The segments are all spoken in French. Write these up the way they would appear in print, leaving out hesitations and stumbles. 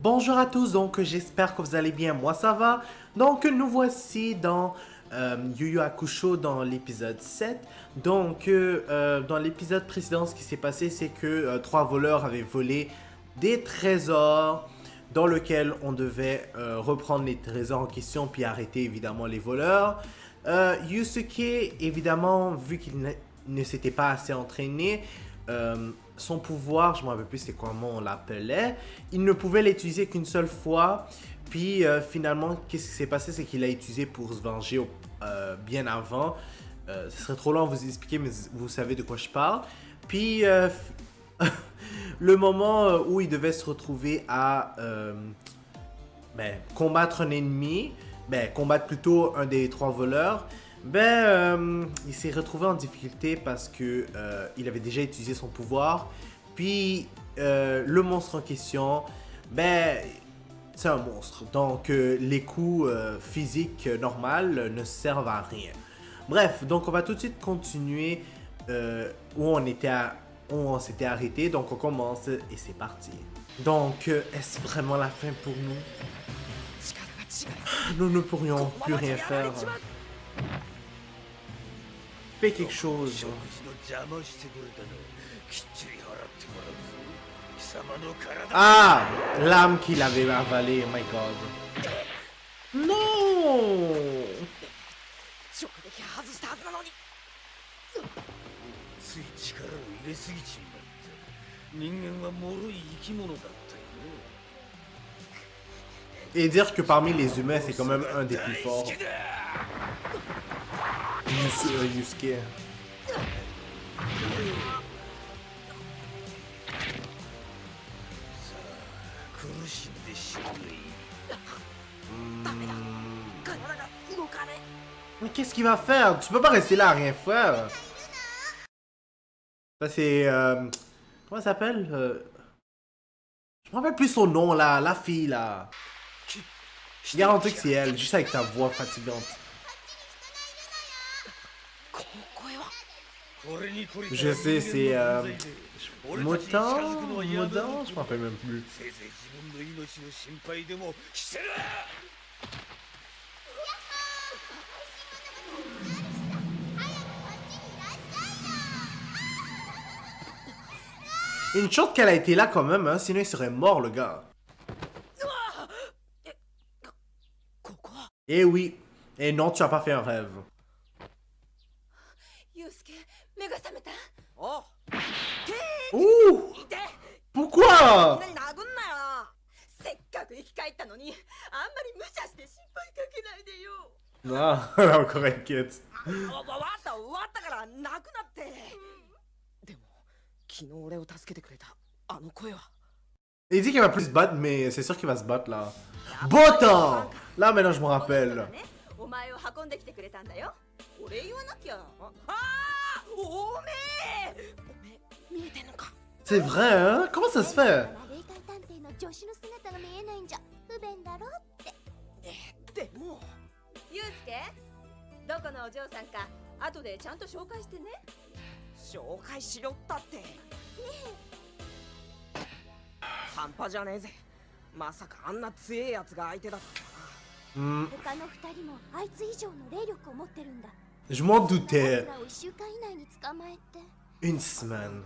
Bonjour à tous, donc j'espère que vous allez bien, moi ça va. Donc nous voici dans Yu Yu Hakusho dans l'épisode 7. Donc dans l'épisode précédent, ce qui s'est passé, c'est que trois voleurs avaient volé des trésors dans lequel on devait reprendre les trésors en question puis arrêter évidemment les voleurs. Yusuke, évidemment, vu qu'il ne s'était pas assez entraîné, son pouvoir, je ne me rappelle plus c'est comment on l'appelait, il ne pouvait l'utiliser qu'une seule fois. Puis finalement, qu'est-ce qui s'est passé, c'est qu'il l'a utilisé pour se venger bien avant. Ce serait trop long à vous expliquer, mais vous savez de quoi je parle. Puis le moment où il devait se retrouver à combattre un ennemi, combattre plutôt un des trois voleurs, il s'est retrouvé en difficulté parce que il avait déjà utilisé son pouvoir. Puis le monstre en question, c'est un monstre. Donc les coups physiques normaux ne servent à rien. Bref, donc on va tout de suite continuer où on s'était arrêté. Donc on commence et c'est parti. Donc est-ce vraiment la fin pour nous? Nous ne pourrions plus rien faire. Fais quelque chose. Ah! L'âme qu'il avait avalée, oh my god. Non! Et dire que parmi les humains, c'est quand même un des plus forts. Yusuke. Mais qu'est-ce qu'il va faire? Tu peux pas rester là à rien faire. Ça c'est... comment ça s'appelle? Je me rappelle plus son nom là, la fille là. Je garantis que c'est elle, juste avec sa voix fatigante. Je sais, c'est... Motan? Modan? Je me rappelle même plus. Une chance qu'elle a été là quand même, hein, sinon il serait mort le gars. Eh oui. Et non, tu as pas fait un rêve. Ouh! Pourquoi? Ah, elle est encore inquiète. Il dit qu'il va plus se battre, mais c'est sûr qu'il va se battre là. Botan! Là maintenant je me rappelle. C'est vrai, hein? Comment ça se fait? Je m'en doutais. Une semaine.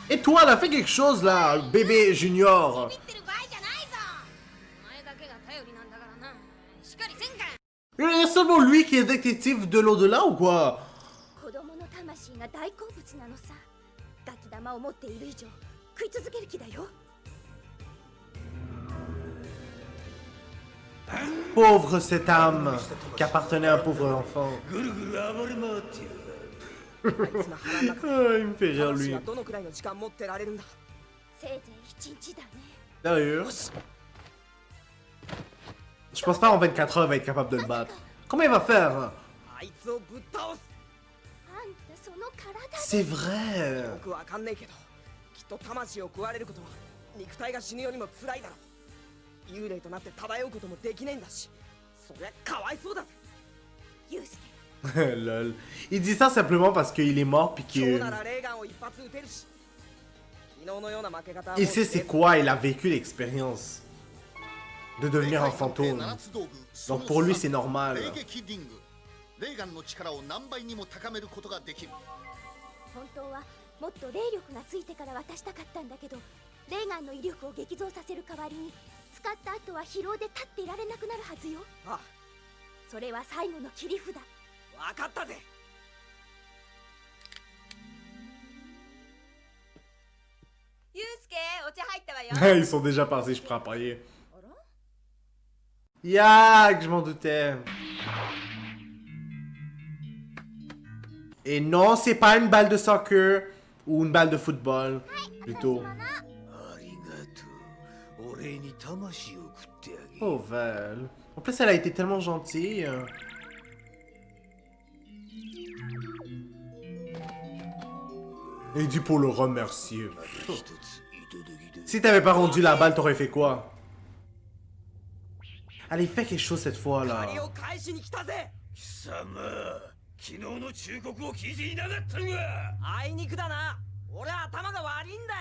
Et toi, elle a fait quelque chose là, bébé junior. Il y a seulement lui qui est détective de l'au-delà ou quoi? Pauvre cette âme qui appartenait à un pauvre enfant. Ah, il me fait rire lui. D'ailleurs, je pense pas en 24 heures il va être capable de le battre. Comment il va faire? C'est vrai. Lol. Il dit ça simplement parce qu'il est mort puis qu'il ならレーガンを一発撃てるし昨日のような負け方は il sait c'est quoi, il a vécu l'expérience de devenir un fantôme. Donc pour lui c'est normal. レーガンの力を何倍にも高めることができる。本当はもっと霊力がついてから渡したかったんだけど、レーガンの威力を激増させる代わりに使った後は疲労で立っていられなくなるはずよ。あそれは最後の切り札。分かったぜ。ユウスケ、お茶入ったわよ。 Ils sont déjà passés, je prends à pailler. Yak, je m'en doutais. Et non, c'est pas une balle de soccer ou une balle de football, plutôt. Oh, Val. En plus, elle a été tellement gentille. Et dit pour le remercier. Si t'avais pas rendu la balle, t'aurais fait quoi? Allez, fais quelque chose cette fois là. 借りを返しに来たぜ。貴様、昨日の忠告を聞いていなかったのか。あいにくだな。俺は頭が悪いんだよ。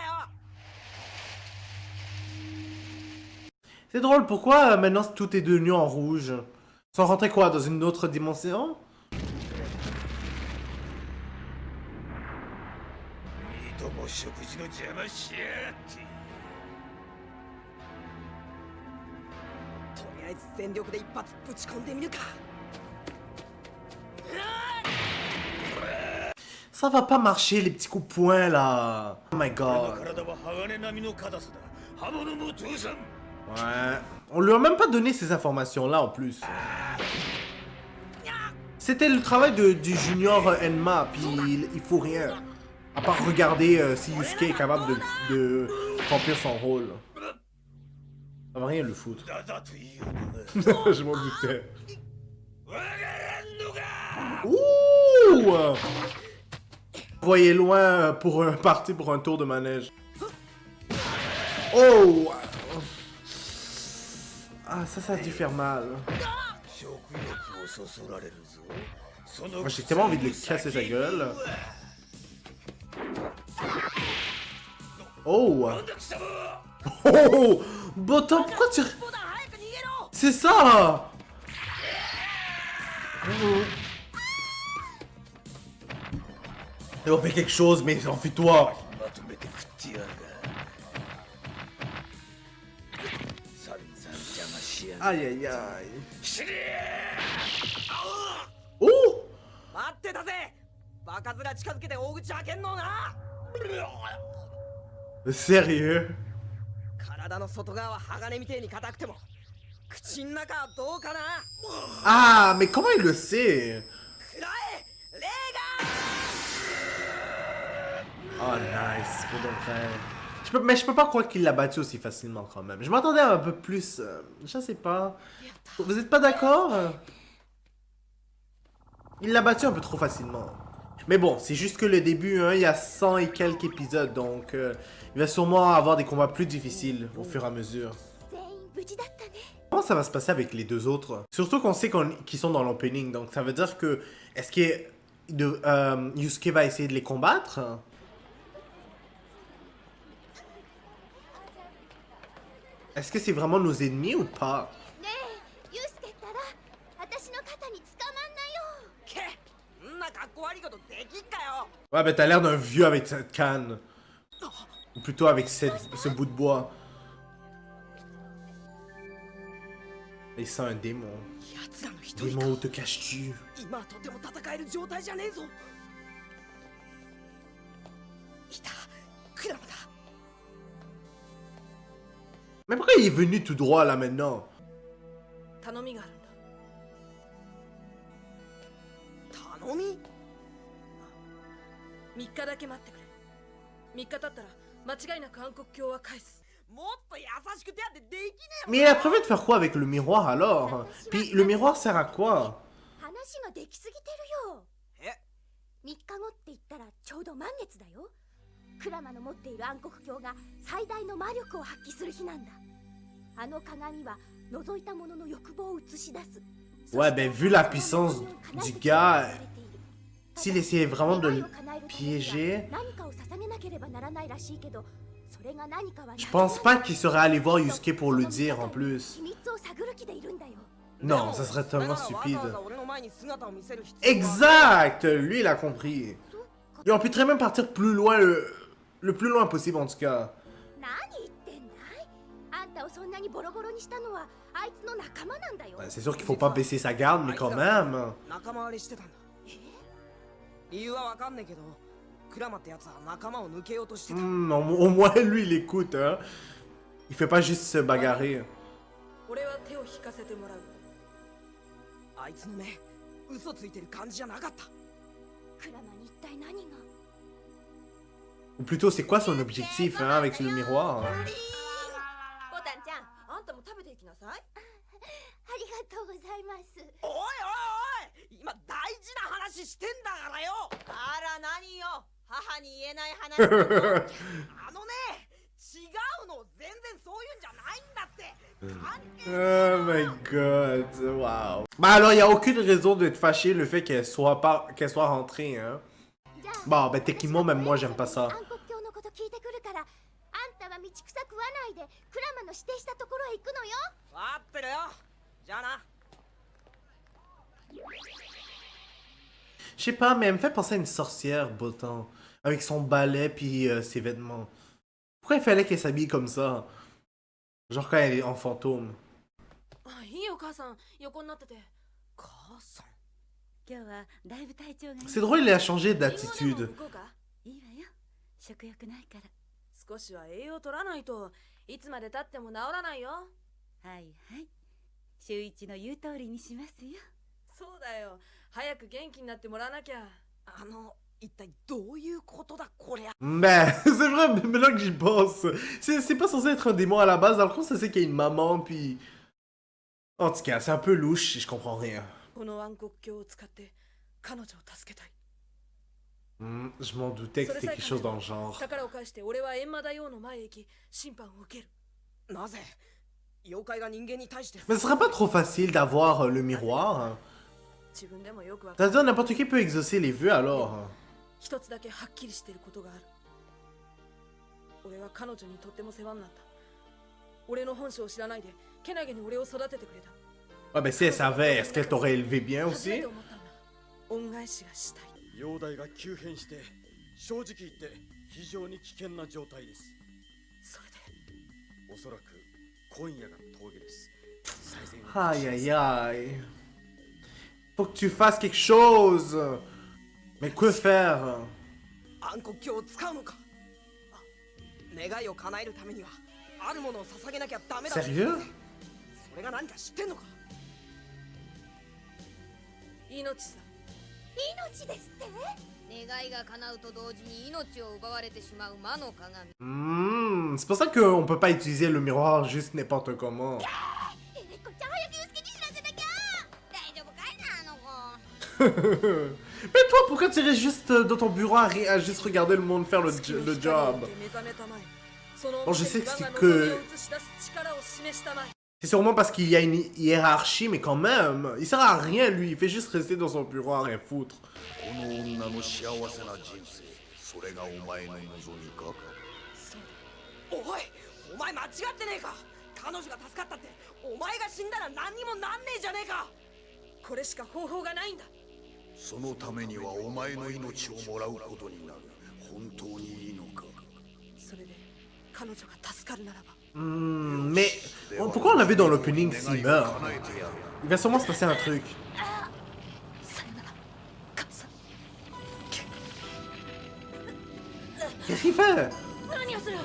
C'est drôle, pourquoi maintenant tout est devenu en rouge? Sans rentrer quoi, dans une autre dimension? 二度も食事の邪魔しやがって。とりあえず全力で一発ぶち込んでみるか。 Ça va pas marcher les petits coups de poing là. Oh my 俺の god. 体は鋼並みの硬さだ。刃物も通さん。 Ouais. On lui a même pas donné ces informations là en plus. C'était le travail du junior Enma, puis il faut rien. À part regarder si Yusuke est capable de remplir son rôle. Ça va rien le foutre. だだというのが。 Je m'en doutais. わからんのか。 Ouh! Voyez loin pour partir pour un tour de manège. Oh! Ah, ça a dû faire mal. 食欲をそそられるぞ。その Moi, j'ai tellement envie de lui casser sa gueule. Oh! なんだ貴様。 Oh! Botan, pourquoi tu... ボタン早く逃げろ。 C'est ça! Et on fait quelque chose, mais enfuis-toi! まとめて食ってやるが。散々邪魔しやがっ Aïe aïe aïe. 死ね。 Oh! 待ってたぜ。バカ面近づけて大口開けんのな。 Sérieux? 体の外側は鋼みてえに硬くても口ん中はどうかな。 Ah, mais comment il le sait? くらえレーガン。 Oh, nice, pour de vrai. Mais je peux pas croire qu'il l'a battu aussi facilement quand même. Je m'attendais à un peu plus. Je sais pas. Vous êtes pas d'accord? Il l'a battu un peu trop facilement. Mais bon, c'est juste que le début, hein, il y a 100 et quelques épisodes, donc il va sûrement avoir des combats plus difficiles au fur et à mesure. 全員無事だったね。 Comment ça va se passer avec les deux autres? Surtout qu'on sait qu'ils sont dans l'opening, donc ça veut dire que... Est-ce que Yusuke va essayer de les combattre? Est-ce que c'est vraiment nos ennemis ou pas? ねえ、ユウスケったら私の肩に捕まんなよ。けんなかっこ悪いことできっかよ。 Ouais, ben t'as l'air d'un vieux avec cette canne. Ou plutôt avec ce bout de bois. Et c'est un démon. 奴らの一人か。 Démon, où te caches-tu? 今はとても戦える状態じゃねえぞ。いた、クラマだ。 Mais pourquoi il est venu tout droit là maintenant? 頼みがあるんだ。頼み。 3日だけ待ってくれ。3日経ったら間違いなく暗黒鏡は返す。もっと優しく手当てできねえ Mais il a prévu de faire quoi avec le miroir alors? Puis le miroir sert à quoi? 話ができすぎてるよ。え、 3日後って言ったらちょうど満月だよ。クラマの持っている暗黒鏡が最大の魔力を発揮する日なんだ。あの鏡は覗いたものの欲望を映し出す Ouais, ben vu la puissance du gars, s'il essayait vraiment de le piéger, je pense pas qu'il serait allé voir Yusuke pour le dire en plus. Non, ça serait tellement stupide. Exact! Lui, il a compris. Et on peut très même partir plus loin, le plus loin possible en tout cas. Ouais, c'est sûr qu'il faut pas baisser sa garde, mais quand même. 理由はわかんねえけどクラマってやつは仲間を抜けようとしてた Au moins lui il écoute, hein. Il fait pas juste se bagarrer. 俺は手を引かせてもらう。あいつの目嘘ついてる感じじゃなかった Ou plutôt c'est quoi son objectif hein, avec le miroir? ボタンちゃん、あんたも食べていきなさい。おいおいおい今大事な話してんだからよあら何よ、母に言えない話。あのね違うの全然そういうんじゃないんだって関係 Oh my god, wow. Bah alors il y a aucune raison de te fâcher le fait qu'elle soit rentrée hein. Bon ben techniquement même moi j'aime pas ça. わってるよじゃあな Je sais pas mais elle me fait penser à une sorcière Botan. Avec son balai puis ses vêtements. Pourquoi il fallait qu'elle s'habille comme ça? Genre quand elle est en fantôme. あ、いいよ母さん、横になってて。母さん C'est drôle il a changé リンゴでも d'attitude. 向こうか。少しは栄養取らないといつまで経っても治らないよ。そうだよ。早く元気になってもらわなきゃ。あの一体どういうことだこりゃ Ben, c'est vrai, maintenant que j'y pense. C'est pas censé être un démon à la base, dans le fond, ça c'est qu'il y a une maman, puis... En tout cas, c'est un peu louche, je comprends rien. この暗黒鏡を使って彼女を助けたい。Je m'en doutais que c'était quelque chose dans le genre. 宝を返して俺は閻魔大王の前へ行き審判を受ける。なぜ妖怪が人間に対して Mais ce serait pas trop facile d'avoir le miroir. 自分でもよくわか C'est-à-dire n'importe qui peut exaucer les vœux alors. 一つだけはっきりしていることがある。俺は彼女にとっても世話になった。俺の本性を知らないでけなげに俺を育ててくれた。 Ah ben si elle savait, est-ce qu'elle t'aurait élevé bien 初め aussi? て思ったんだ。恩返しがしたい。容体が急変して正直言って非常に危険な状態です。それでおそらく今夜が峠です。最善を Aïe aïe aïe. Faut que tu fasses quelque chose. Mais que faire? 暗黒鏡を使うのかあ願いを叶えるためにはあるものを捧げなきゃダメだ Sérieux? それが何か知ってんのか命さ。願いが叶うと同時に命を奪われてしまう魔の鏡。 C'est pour ça qu'on peut pas utiliser le miroir juste n'importe comment. 大丈夫かいなあの子。 Mais toi, pourquoi tu restes juste dans ton bureau à juste regarder le monde faire le job? 目覚めたまえ。その Bon, je sais que 我 c'est が望 que... みを映し出す力を示したまえ。 C'est sûrement parce qu'il y a une hiérarchie, mais quand même, il sert à rien lui, il fait juste rester dans son bureau à rien foutre. この女の幸せな人生それがお前の望みかおいお前間違ってねえか彼女が助かったってお前が死んだら何にもなんねえじゃねえかこれしか方法がないんだ。そのためにはお前の命をもらうことになる本当にいいのかそれで彼女が助かるならば。 Mais pourquoi on l'a vu dans l'opening s'il meurt? Il va sûrement se passer un truc. Qu'est-ce qu'il fait? 何をする？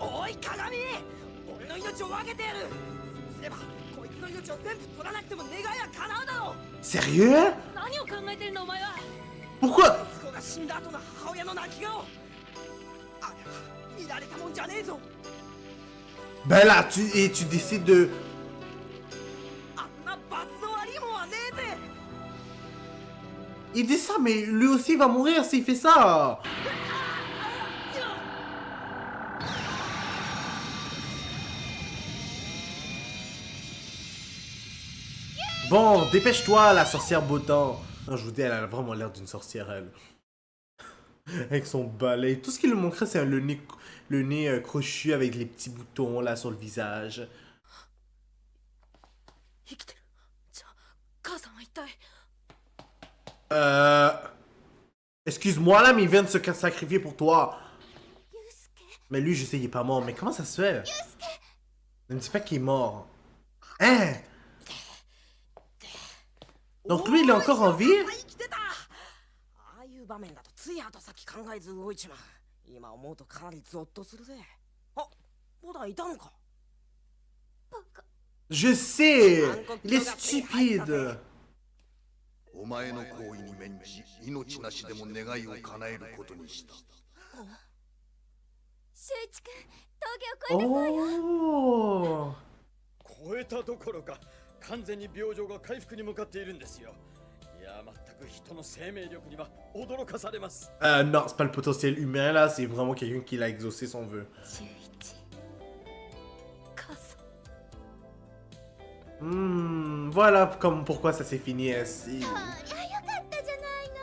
おい鏡俺の命を分けてやるそうすればこいつの命を全部取らなくても願いは叶うだろう Sérieux? 何を考えてるのお前は。 Pourquoi? 息子が死んだ後の母親の泣き顔あれは見られたもんじゃねえぞ Ben là, tu décides de... あんな罰の悪いもんはねえぜ Il dit ça, mais lui aussi va mourir s'il fait ça. Bon, dépêche-toi, la sorcière beau temps. Non, je vous dis, elle a vraiment l'air d'une sorcière, elle. Avec son balai. Tout ce qui lui manquerait, c'est le nez crochu avec les petits boutons là sur le visage. 生きてる。じゃあ母さんは一体。 Excuse-moi là, mais il vient de se sacrifier pour toi. ユウスケ Mais lui, je sais, il est pas mort. Mais comment ça se fait? Ne me dis pas qu'il est mort. Hein? Donc lui, il est encore en vie? 生きてた。ああいう場面だとつい後先考えず動いちまう。今思うとかなりゾッとするぜ。あ、ボダいたのか。 Je sais! Il est stupide! お前の行為に免じ命なしでも願いを叶えることにした。周一君、峠を越えたそうよ。 Oh! 超えたどころか完全に病状が回復に向かっているんですよ。いや、全く人の生命力には驚かされます。Non, c'est pas le potentiel humain là, c'est vraiment quelqu'un qui l'a exaucé son vœu. 周一。母さん。 Voilà comme pourquoi ça s'est fini ainsi. そりゃよかったじゃないの。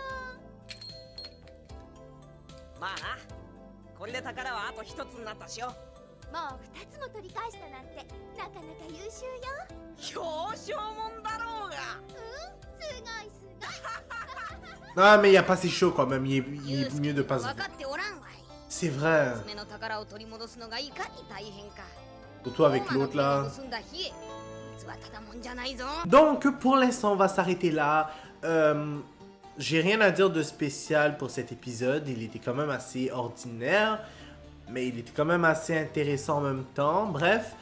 まあな。これで宝はあと一つになったしよ。もう2つも取り返したなんてなかなか優秀よ。表彰もんだろうが。すごいすごい。 Ah, mais il a pas si chaud quand même, il est mieux de pas se... 分かっておらんわい。 C'est vrai. 娘の宝を取り戻すのがいかに大変か。 Surtout avec l'autre là. 盗んだ日へ。実はただもんじゃないぞ。 Donc pour l'instant, on va s'arrêter là. J'ai rien à dire de spécial pour cet épisode. Il était quand même assez ordinaire, mais il était quand même assez intéressant en même temps. Bref,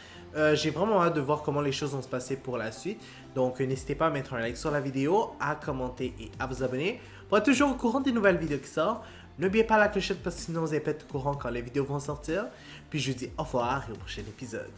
j'ai vraiment hâte de voir comment les choses vont se passer pour la suite. Donc n'hésitez pas à mettre un like sur la vidéo, à commenter et à vous abonner pour être toujours au courant des nouvelles vidéos qui sortent. N'oubliez pas la clochette parce que sinon vous n'allez pas être au courant quand les vidéos vont sortir. Puis je vous dis au revoir et au prochain épisode.